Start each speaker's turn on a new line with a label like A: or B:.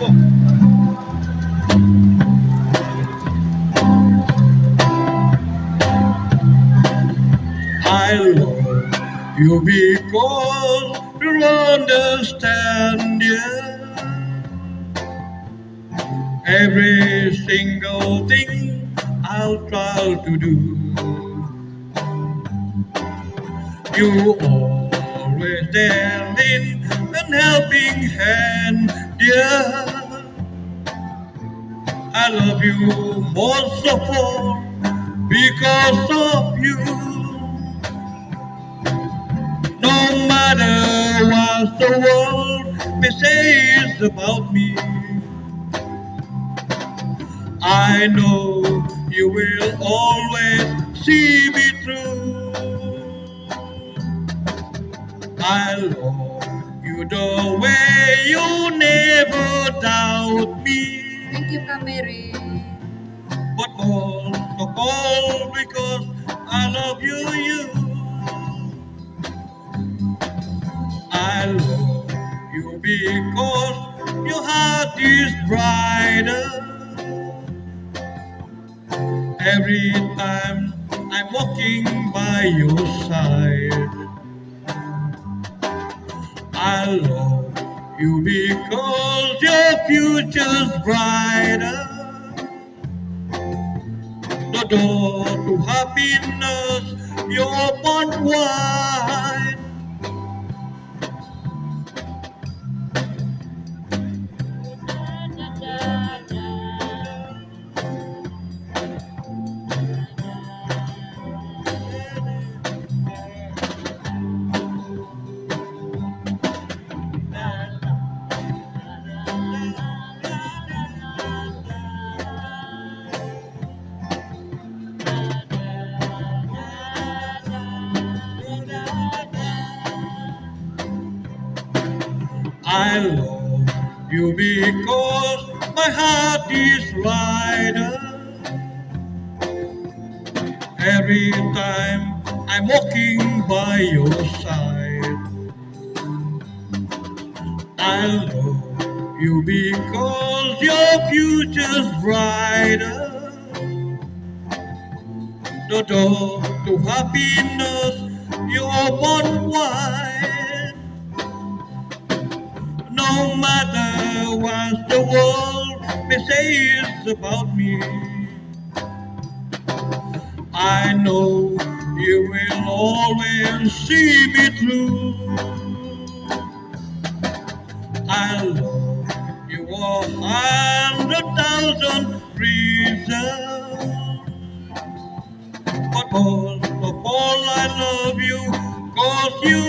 A: I love you because you understand, yeah. Every single thing I'll try to do. You always there in an helping hand, dear. I love you most of all because of you. No matter what the world may say about me, I know you will always see me through. I love you the way you never doubt me.
B: Thank you, Kamere.
A: But most of all because I love you. I love you because your heart is brighter. Every time I'm walking by your side, I love you because your future's brighter. The door to happiness you open wide. I love you because my heart is lighter. Every time I'm walking by your side, I love you because your future's brighter. The door to happiness you open wide. No matter what the world may say about me, I know you will always see me through. I love you 100,000 reasons, but most of all I love you 'cause you